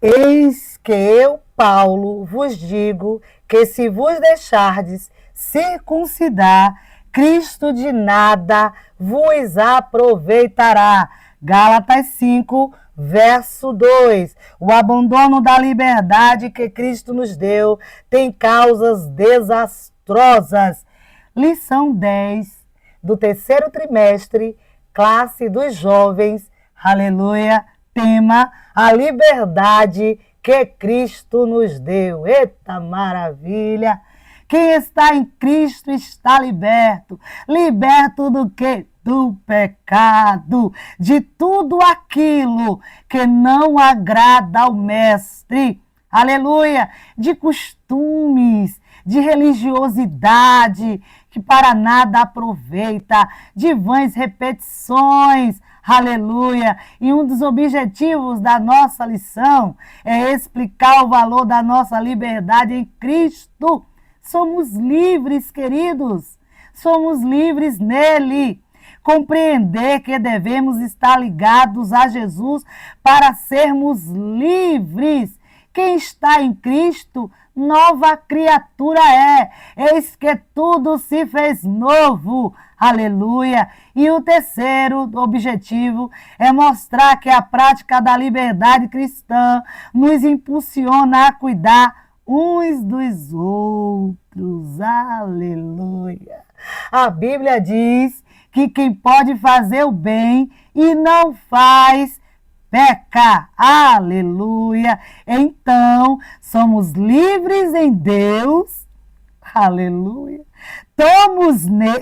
Eis que eu, Paulo, vos digo que se vos deixardes circuncidar, Cristo de nada vos aproveitará. Gálatas 5, verso 2. O abandono da liberdade que Cristo nos deu tem causas desastrosas. Lição 10 do terceiro trimestre, classe dos jovens, aleluia, tema, a liberdade que Cristo nos deu. Eita maravilha! Quem está em Cristo está liberto. Liberto do quê? Do pecado, de tudo aquilo que não agrada ao Mestre. Aleluia! De costumes, de religiosidade, que para nada aproveita, de vãs repetições. Aleluia! E um dos objetivos da nossa lição é explicar o valor da nossa liberdade em Cristo. Somos livres, queridos. Somos livres nele. Compreender que devemos estar ligados a Jesus para sermos livres. Quem está em Cristo, nova criatura é. Eis que tudo se fez novo. Aleluia! E o terceiro objetivo é mostrar que a prática da liberdade cristã nos impulsiona a cuidar uns dos outros. Aleluia! A Bíblia diz que quem pode fazer o bem e não faz, peca. Aleluia! Então, somos livres em Deus. Aleluia!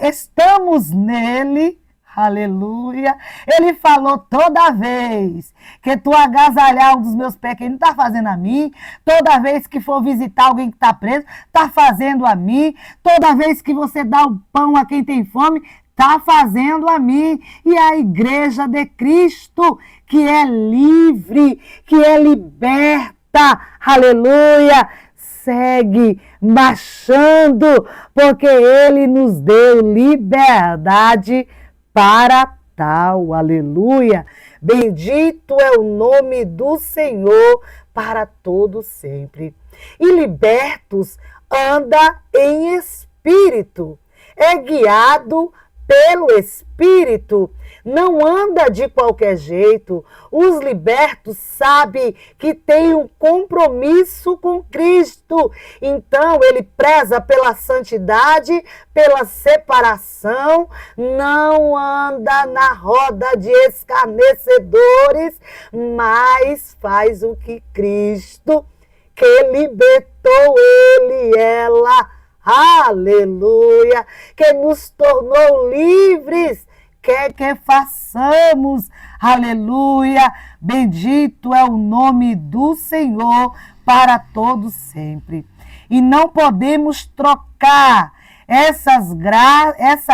Estamos nele. Aleluia! Ele falou toda vez que tu agasalhar um dos meus pés, que ele não está fazendo a mim. Toda vez que for visitar alguém que está preso, está fazendo a mim. Toda vez que você dá o pão a quem tem fome, está fazendo a mim. E a igreja de Cristo, que é livre, que é liberta, aleluia, segue marchando, porque ele nos deu liberdade para tal, aleluia. Bendito é o nome do Senhor para todo sempre. E libertos anda em espírito, é guiado pelo Espírito, não anda de qualquer jeito. Os libertos sabem que tem um compromisso com Cristo, então ele preza pela santidade, pela separação, não anda na roda de escarnecedores, mas faz o que Cristo, que libertou ele e ela, aleluia, que nos tornou livres, quer que façamos, aleluia, bendito é o nome do Senhor para todos sempre. E não podemos trocar essa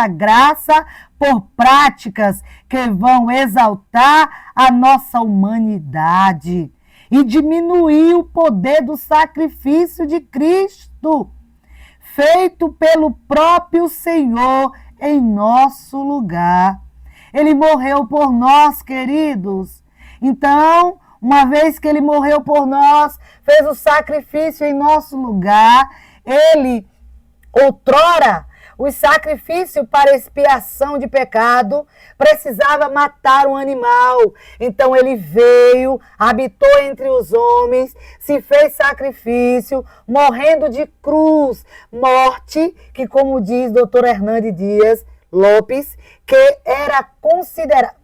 graça por práticas que vão exaltar a nossa humanidade e diminuir o poder do sacrifício de Cristo, feito pelo próprio Senhor em nosso lugar. Ele morreu por nós, queridos. Então, uma vez que ele morreu por nós, fez o sacrifício em nosso lugar, ele, outrora, o sacrifício para expiação de pecado precisava matar um animal. Então ele veio, habitou entre os homens, se fez sacrifício, morrendo de cruz. Morte que, como diz Dr. Hernandes Dias Lopes, que era considerado,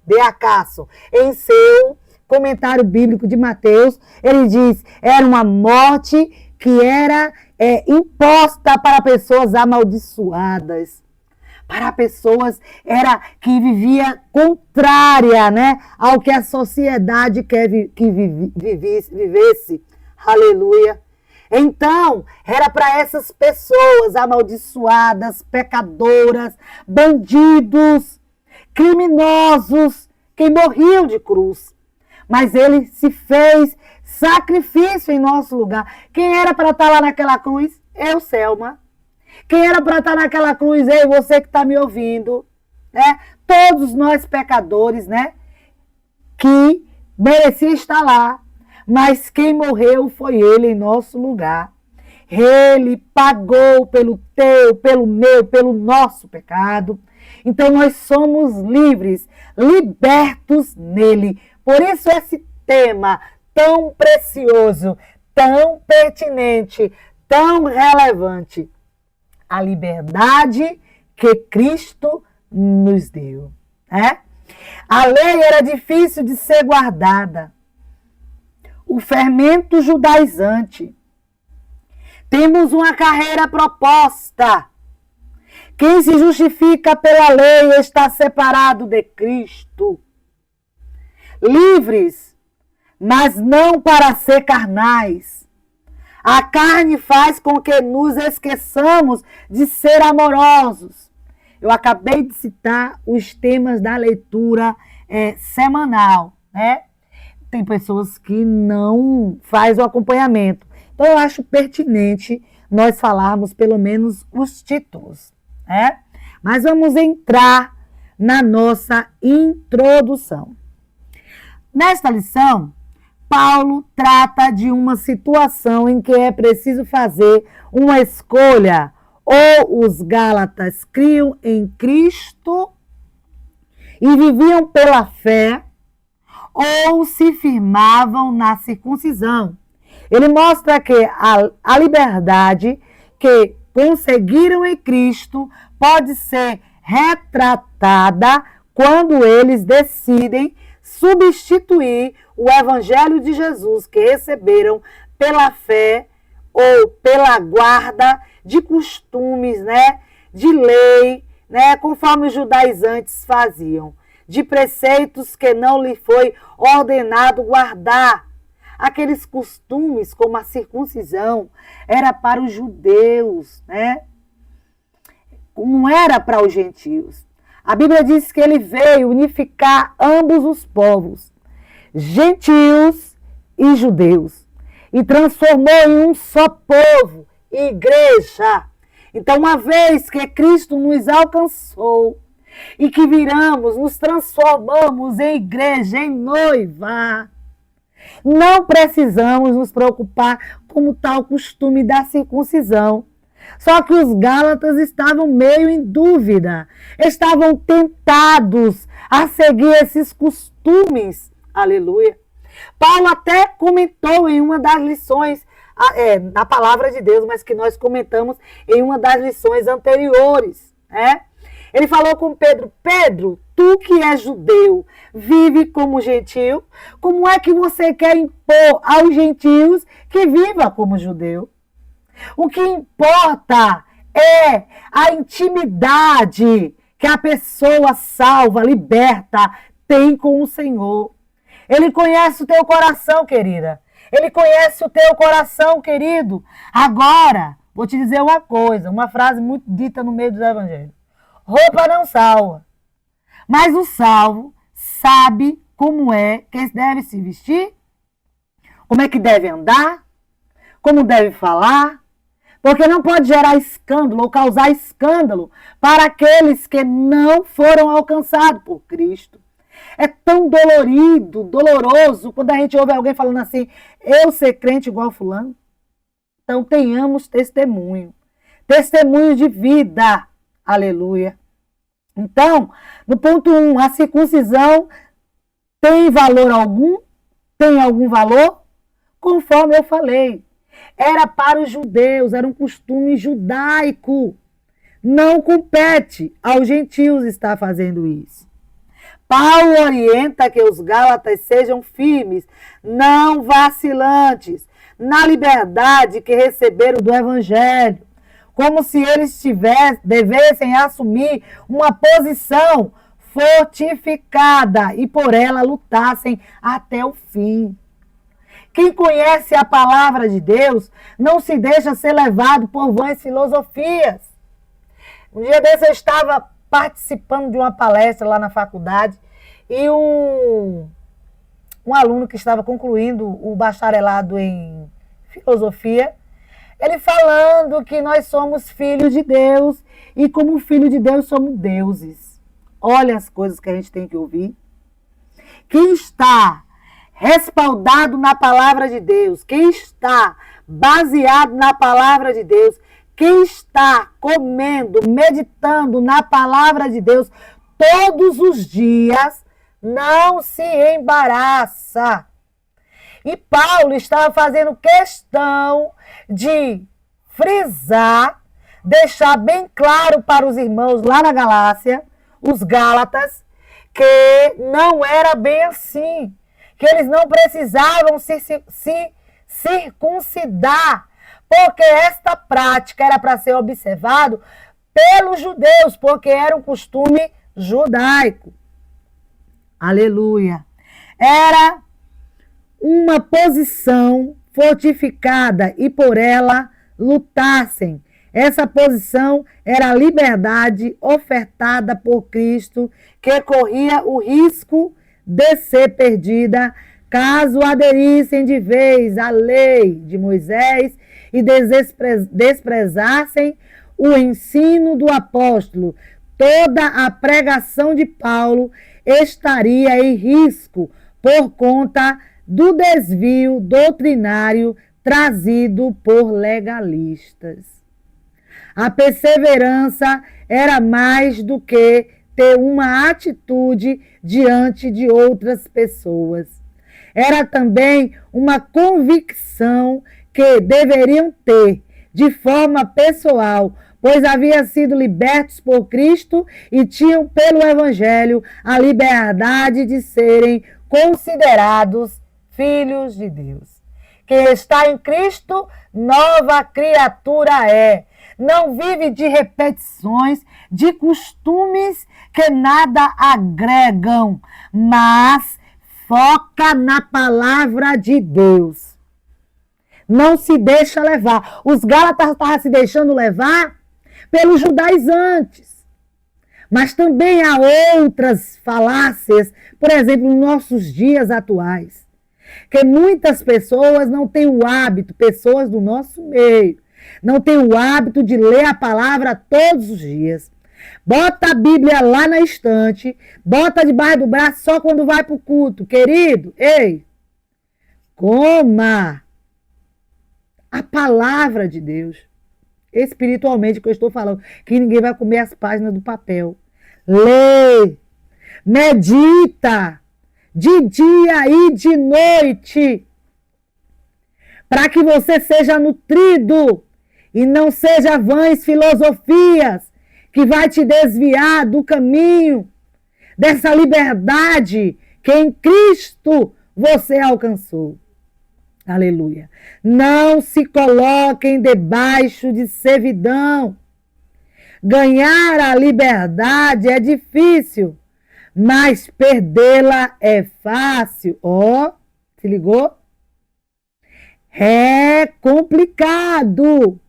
de acaso, em seu comentário bíblico de Mateus, ele diz, era uma morte que era imposta para pessoas amaldiçoadas, para pessoas que vivia contrária, né, ao que a sociedade quer que vivesse. Aleluia. Então, era para essas pessoas amaldiçoadas, pecadoras, bandidos, criminosos, que morriam de cruz. Mas ele se fez sacrifício em nosso lugar. Quem era para estar lá naquela cruz? Eu, Selma. Quem era para estar naquela cruz? Eu, você que está me ouvindo. Né? Todos nós pecadores, né? Que merecia estar lá. mas quem morreu foi ele em nosso lugar. Ele pagou pelo teu, pelo meu, pelo nosso pecado. Então nós somos livres, libertos nele. Por isso esse tema tão precioso, tão pertinente, tão relevante. A liberdade que Cristo nos deu. A lei era difícil de ser guardada. O fermento judaizante. Temos uma carreira proposta. Quem se justifica pela lei está separado de Cristo. Livres, mas não para ser carnais. A carne faz com que nos esqueçamos de ser amorosos. Eu acabei de citar os temas da leitura semanal, Tem pessoas que não fazem o acompanhamento. Então, eu acho pertinente nós falarmos pelo menos os títulos, Mas vamos entrar na nossa introdução. Nesta lição, Paulo trata de uma situação em que é preciso fazer uma escolha. Ou os Gálatas criam em Cristo e viviam pela fé, ou se firmavam na circuncisão. Ele mostra que a liberdade que conseguiram em Cristo pode ser retratada quando eles decidem substituir o Evangelho de Jesus que receberam pela fé ou pela guarda de costumes, de lei, conforme os judaizantes faziam, de preceitos que não lhe foi ordenado guardar. Aqueles costumes, como a circuncisão, era para os judeus, não era para os gentios. A Bíblia diz que ele veio unificar ambos os povos, gentios e judeus, e transformou em um só povo, igreja. Então, uma vez que Cristo nos alcançou e que viramos, nos transformamos em igreja, em noiva, não precisamos nos preocupar com o tal costume da circuncisão. Só que os Gálatas estavam meio em dúvida, estavam tentados a seguir esses costumes. Aleluia. Paulo até comentou em uma das lições, na palavra de Deus, mas que nós comentamos em uma das lições anteriores. Ele falou com Pedro: Pedro, tu que és judeu, vive como gentil, como é que você quer impor aos gentios que viva como judeu? O que importa é a intimidade que a pessoa salva, liberta, tem com o Senhor. Ele conhece o teu coração, querida. Ele conhece o teu coração, querido. Agora, vou te dizer uma coisa, uma frase muito dita no meio do evangelho. Roupa não salva, mas o salvo sabe como é que deve se vestir, como é que deve andar, como deve falar, porque não pode gerar escândalo ou causar escândalo para aqueles que não foram alcançados por Cristo. É tão doloroso, quando a gente ouve alguém falando assim, eu ser crente igual fulano. Então tenhamos testemunho de vida. Aleluia. Então, no ponto 1, a circuncisão tem valor algum? Tem algum valor? Conforme eu falei, era para os judeus, era um costume judaico. Não compete aos gentios estar fazendo isso. Paulo orienta que os gálatas sejam firmes, não vacilantes, na liberdade que receberam do evangelho, como se eles devessem assumir uma posição fortificada e por ela lutassem até o fim. Quem conhece a palavra de Deus não se deixa ser levado por vãs filosofias. Um dia desse eu estava participando de uma palestra lá na faculdade e um aluno que estava concluindo o bacharelado em filosofia, ele falando que nós somos filhos de Deus e como filho de Deus somos deuses. Olha as coisas que a gente tem que ouvir. Quem está respaldado na palavra de Deus, quem está baseado na palavra de Deus, quem está comendo, meditando na palavra de Deus todos os dias, não se embaraça. E Paulo estava fazendo questão de frisar, deixar bem claro para os irmãos lá na Galácia, os Gálatas, que não era bem assim, que eles não precisavam se circuncidar, porque esta prática era para ser observado pelos judeus, porque era um costume judaico. Aleluia. Era uma posição fortificada e por ela lutassem. Essa posição era a liberdade ofertada por Cristo, que corria o risco de ser perdida caso aderissem de vez à lei de Moisés e desprezassem o ensino do apóstolo. Toda a pregação de Paulo estaria em risco por conta do desvio doutrinário trazido por legalistas. A perseverança era mais do que ter uma atitude diante de outras pessoas. Era também uma convicção que deveriam ter de forma pessoal, pois haviam sido libertos por Cristo e tinham pelo Evangelho a liberdade de serem considerados filhos de Deus. Quem está em Cristo, nova criatura é. Não vive de repetições, de costumes que nada agregam, mas foca na palavra de Deus. Não se deixa levar. Os Gálatas estavam se deixando levar pelos judaizantes. Mas também há outras falácias, por exemplo, nos nossos dias atuais, que muitas pessoas não têm o hábito, pessoas do nosso meio, não têm o hábito de ler a palavra todos os dias. Bota a Bíblia lá na estante, bota debaixo do braço só quando vai para o culto. Querido, ei, coma a palavra de Deus. Espiritualmente, que eu estou falando, que ninguém vai comer as páginas do papel. Lê, medita, de dia e de noite, para que você seja nutrido e não seja vãs filosofias que vai te desviar do caminho, dessa liberdade que em Cristo você alcançou. Aleluia. Não se coloquem debaixo de servidão. Ganhar a liberdade é difícil, mas perdê-la é fácil. Ó, se ligou? É complicado.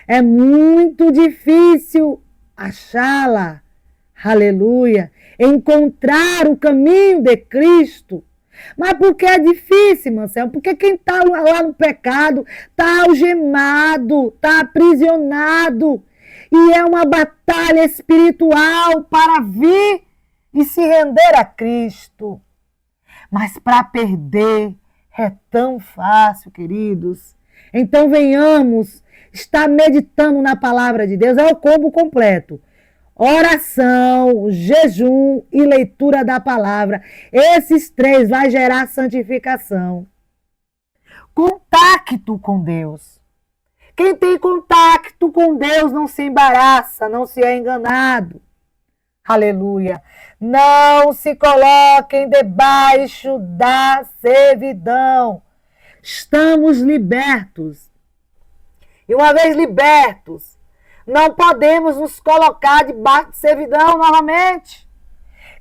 É muito difícil achá-la. Aleluia. Encontrar o caminho de Cristo. Mas por que é difícil, Marcelo? Porque quem está lá no pecado está algemado, está aprisionado. E é uma batalha espiritual para vir e se render a Cristo. Mas para perder é tão fácil, queridos. Então venhamos estar meditando na palavra de Deus. É o combo completo. Oração, jejum e leitura da palavra. Esses três vai gerar santificação. Contacto com Deus. Quem tem contacto com Deus não se embaraça, não se é enganado. Aleluia. Não se coloquem debaixo da servidão. Estamos libertos. E uma vez libertos, não podemos nos colocar debaixo de servidão novamente.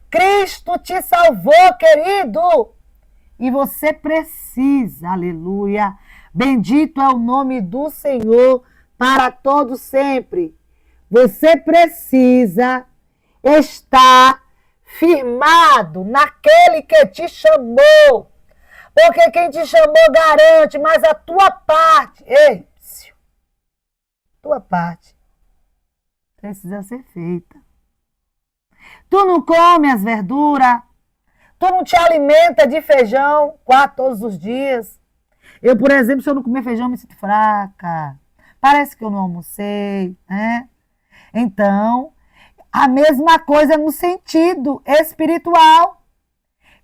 Cristo te salvou, querido. E você precisa, aleluia. Bendito é o nome do Senhor para todos sempre. Você precisa estar firmado naquele que te chamou. Porque quem te chamou garante, mas a tua parte, ei, tua parte precisa ser feita. Tu não come as verduras, Tu não te alimenta de feijão quase todos os dias. Eu, por exemplo, se eu não comer feijão, me sinto fraca. Parece que eu não almocei, né? Então, a mesma coisa no sentido espiritual.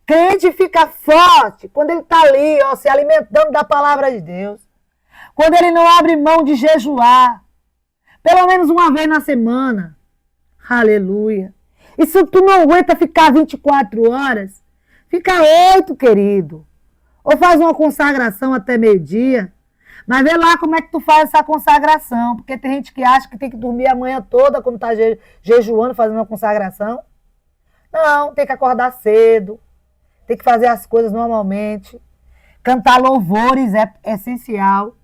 Crente fica forte quando ele está ali, ó, se alimentando da palavra de Deus. Quando ele não abre mão de jejuar. Pelo menos uma vez na semana. Aleluia. E se tu não aguenta ficar 24 horas, fica 8, querido. Ou faz uma consagração até meio-dia. Mas vê lá como é que tu faz essa consagração. Porque tem gente que acha que tem que dormir a manhã toda quando está jejuando, fazendo uma consagração. Não, tem que acordar cedo. Tem que fazer as coisas normalmente. Cantar louvores é essencial.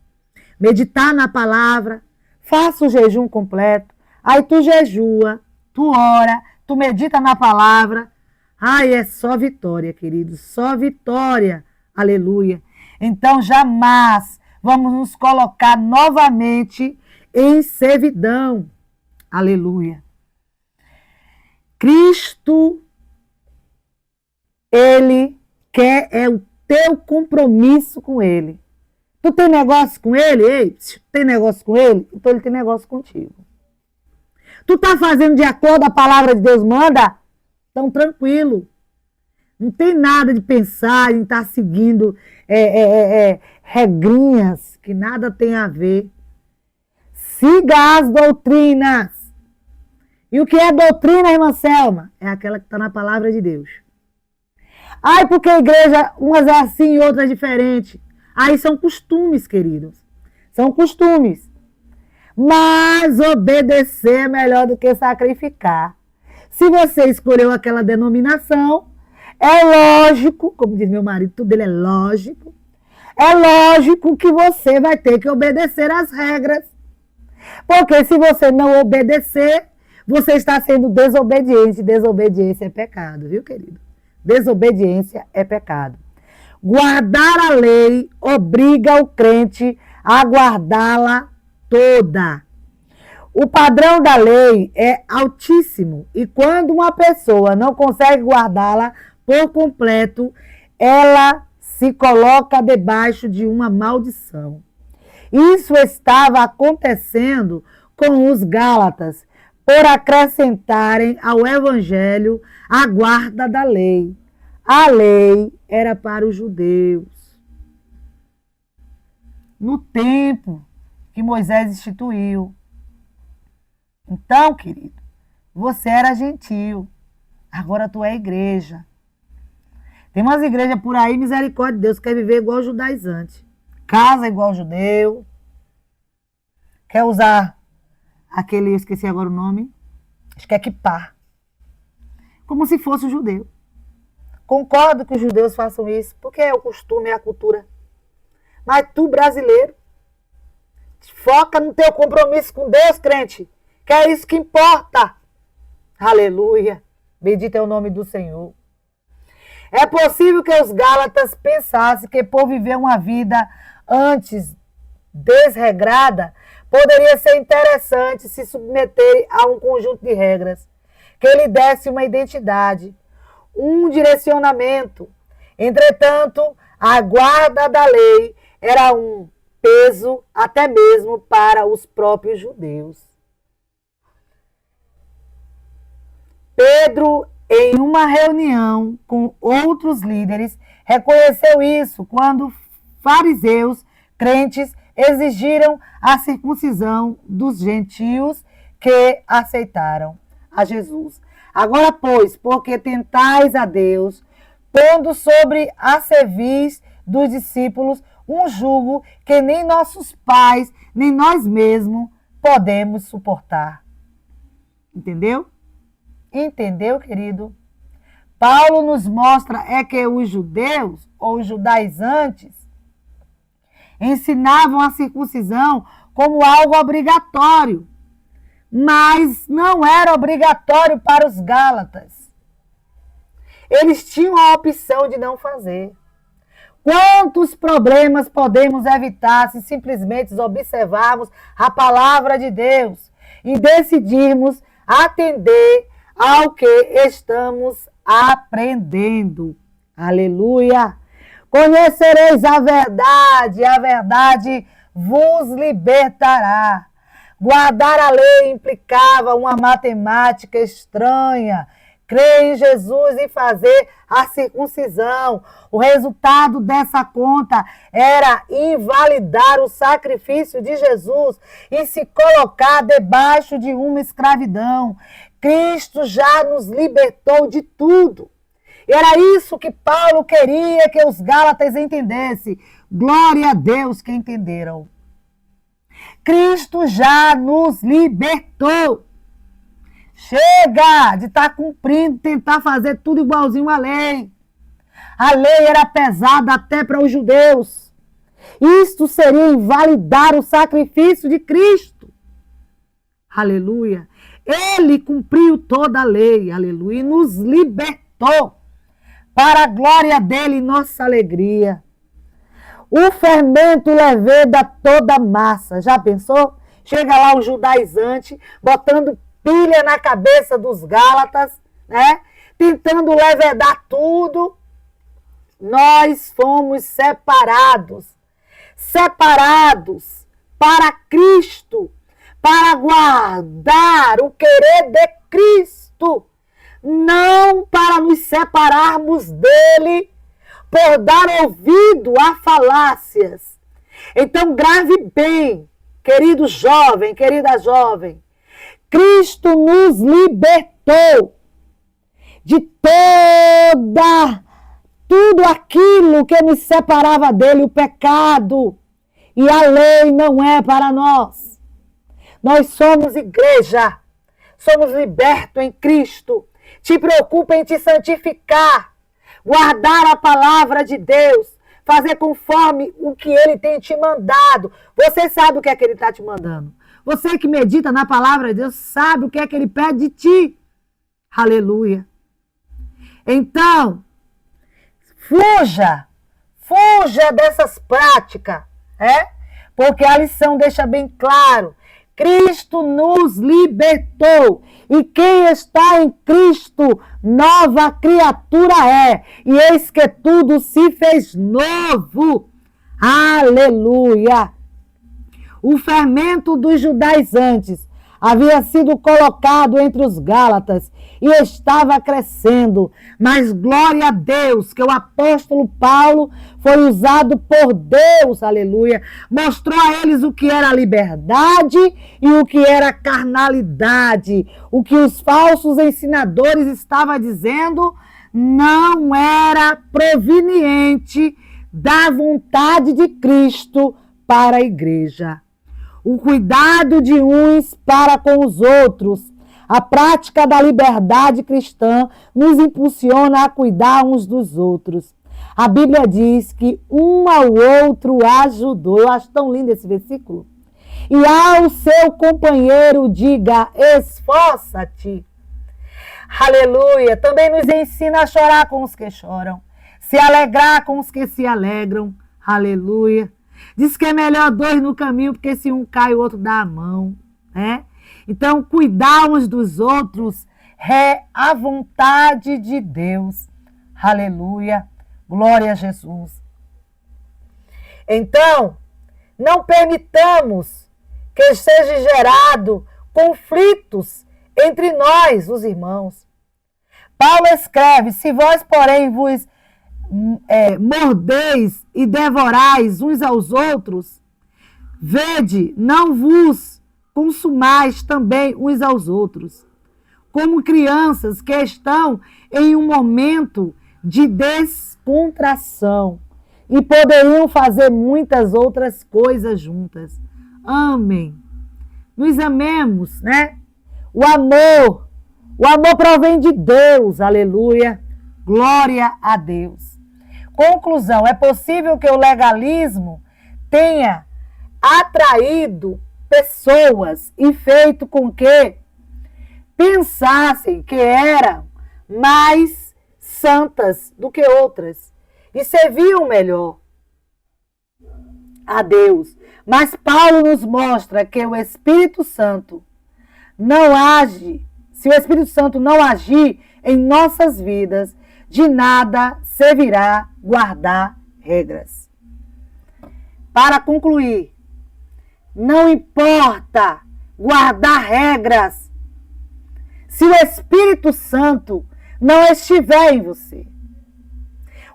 Meditar na palavra. Faça o jejum completo. Aí tu jejua, tu ora, tu medita na palavra. Ai, é só vitória, querido. Só vitória. Aleluia. Então, jamais vamos nos colocar novamente em servidão. Aleluia. Cristo, Ele quer o teu compromisso com Ele. Tu tem negócio com Ele? Ei, tem negócio com Ele? Então Ele tem negócio contigo. Tu tá fazendo de acordo com a palavra de Deus manda? Então, tranquilo. Não tem nada de pensar em estar seguindo regrinhas que nada tem a ver. Siga as doutrinas. E o que é doutrina, irmã Selma? É aquela que está na palavra de Deus. Ai, porque a igreja, umas é assim e outras é diferente. Aí são costumes, queridos. São costumes. Mas obedecer é melhor do que sacrificar. Se você escolheu aquela denominação, é lógico, como diz meu marido, tudo dele é lógico. É lógico que você vai ter que obedecer às regras. Porque se você não obedecer, você está sendo desobediente. Desobediência é pecado, viu, querido? Desobediência é pecado. Guardar a lei obriga o crente a guardá-la toda. O padrão da lei é altíssimo e quando uma pessoa não consegue guardá-la por completo, ela se coloca debaixo de uma maldição. Isso estava acontecendo com os Gálatas, por acrescentarem ao evangelho a guarda da lei. A lei era para os judeus. No tempo que Moisés instituiu. Então, querido, você era gentil, agora tu é igreja. Tem umas igrejas por aí, misericórdia de Deus, quer viver igual judaizante. Casa igual judeu. Quer usar aquele, eu esqueci agora o nome, acho que é kippah. Como se fosse o judeu. Concordo que os judeus façam isso, porque é o costume, é a cultura. Mas tu, brasileiro, foca no teu compromisso com Deus, crente, que é isso que importa. Aleluia. Bendito é o nome do Senhor. É possível que os Gálatas pensassem que por viver uma vida antes desregrada, poderia ser interessante se submeter a um conjunto de regras que lhe desse uma identidade, um direcionamento. Entretanto, a guarda da lei era um peso até mesmo para os próprios judeus. Pedro, em uma reunião com outros líderes, reconheceu isso quando fariseus, crentes, exigiram a circuncisão dos gentios que aceitaram a Jesus. Agora, pois, porque tentais a Deus, pondo sobre a cerviz dos discípulos um jugo que nem nossos pais, nem nós mesmos podemos suportar. Entendeu? Entendeu, querido? Paulo nos mostra que os judeus, ou os judaizantes, ensinavam a circuncisão como algo obrigatório, mas não era obrigatório para os Gálatas. Eles tinham a opção de não fazer. Quantos problemas podemos evitar se simplesmente observarmos a palavra de Deus e decidirmos atender ao que estamos aprendendo? Aleluia. Conhecereis a verdade vos libertará. Guardar a lei implicava uma matemática estranha. Crer em Jesus e fazer a circuncisão. O resultado dessa conta era invalidar o sacrifício de Jesus e se colocar debaixo de uma escravidão. Cristo já nos libertou de tudo. E era isso que Paulo queria que os Gálatas entendessem. Glória a Deus que entenderam. Cristo já nos libertou. Chega de estar cumprindo, tentar fazer tudo igualzinho à lei. A lei era pesada até para os judeus. Isto seria invalidar o sacrifício de Cristo. Aleluia. Ele cumpriu toda a lei, aleluia, e nos libertou para a glória dele e nossa alegria. O fermento leveda toda a massa. Já pensou? Chega lá o judaizante, botando pilha na cabeça dos Gálatas, né? Tentando levedar tudo. Nós fomos separados para Cristo, para guardar o querer de Cristo, não para nos separarmos dele, por dar ouvido a falácias. Então, grave bem, querido jovem, querida jovem, Cristo nos libertou de tudo aquilo que nos separava dele, o pecado. E a lei não é para nós. Nós somos igreja, somos libertos em Cristo. Te preocupa em te santificar, guardar a palavra de Deus, fazer conforme o que ele tem te mandado. Você sabe o que é que ele está te mandando. Você que medita na palavra de Deus sabe o que é que ele pede de ti. Aleluia. Então, fuja dessas práticas, porque a lição deixa bem claro. Cristo nos libertou. E quem está em Cristo, nova criatura é. E eis que tudo se fez novo. Aleluia. O fermento dos judaizantes havia sido colocado entre os Gálatas e estava crescendo. Mas glória a Deus que o apóstolo Paulo foi usado por Deus, aleluia. Mostrou a eles o que era liberdade e o que era carnalidade. O que os falsos ensinadores estavam dizendo não era proveniente da vontade de Cristo para a igreja. O cuidado de uns para com os outros, a prática da liberdade cristã nos impulsiona a cuidar uns dos outros. A Bíblia diz que um ao outro ajudou. Eu acho tão lindo esse versículo. E ao seu companheiro diga, esforça-te. Aleluia. Também nos ensina a chorar com os que choram, se alegrar com os que se alegram. Aleluia. Diz que é melhor dois no caminho, porque se um cai, o outro dá a mão, né? Então, cuidar uns dos outros é a vontade de Deus. Aleluia. Glória a Jesus. Então, não permitamos que seja gerado conflitos entre nós, os irmãos. Paulo escreve, se vós, porém, vos mordeis e devorais uns aos outros, vede, não vos consumais também uns aos outros, como crianças que estão em um momento de descontração e poderiam fazer muitas outras coisas juntas. Amém. Nos amemos, né? O amor provém de Deus, aleluia. Glória a Deus. Conclusão, é possível que o legalismo tenha atraído pessoas e feito com que pensassem que eram mais santas do que outras e serviam melhor a Deus. Mas Paulo nos mostra que o Espírito Santo não age, se o Espírito Santo não agir em nossas vidas, de nada servirá guardar regras. Para concluir, não importa guardar regras se o Espírito Santo não estiver em você.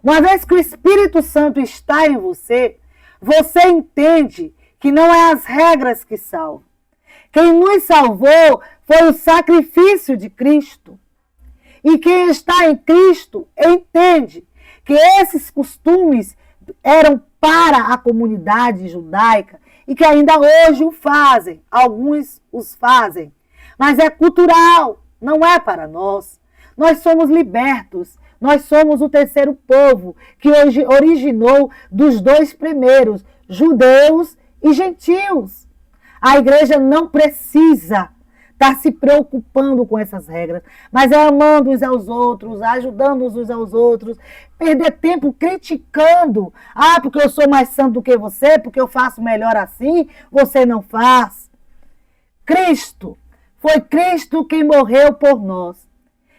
Uma vez que o Espírito Santo está em você, você entende que não é as regras que salvam. Quem nos salvou foi o sacrifício de Cristo. E quem está em Cristo entende que esses costumes eram para a comunidade judaica e que ainda hoje o fazem. Alguns os fazem. Mas é cultural, não é para nós. Nós somos libertos. Nós somos o terceiro povo que hoje originou dos dois primeiros, judeus e gentios. A igreja não precisa estar se preocupando com essas regras, mas é amando uns aos outros, ajudando uns aos outros, perder tempo criticando. Ah, porque eu sou mais santo do que você, porque eu faço melhor assim, você não faz. Foi Cristo quem morreu por nós.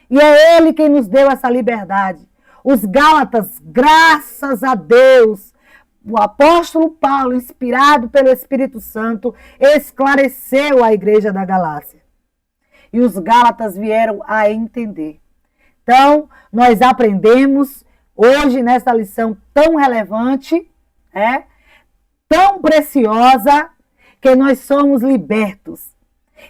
E é Ele quem nos deu essa liberdade. Os Gálatas, graças a Deus, o apóstolo Paulo, inspirado pelo Espírito Santo, esclareceu a igreja da Galácia. E os Gálatas vieram a entender. Então, nós aprendemos hoje nessa lição tão relevante, tão preciosa, que nós somos libertos.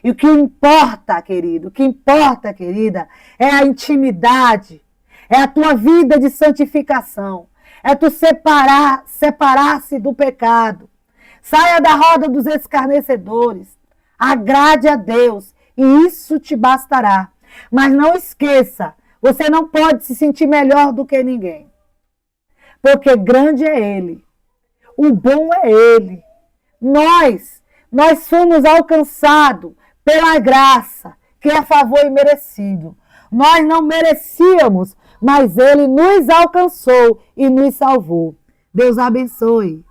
E o que importa, querido, o que importa, querida, é a intimidade, é a tua vida de santificação, é tu separar-se do pecado. Saia da roda dos escarnecedores, agrade a Deus e isso te bastará. Mas não esqueça, você não pode se sentir melhor do que ninguém, porque grande é Ele, o bom é Ele. Nós somos alcançados pela graça, que é a favor imerecido. Nós não merecíamos, mas Ele nos alcançou e nos salvou. Deus abençoe.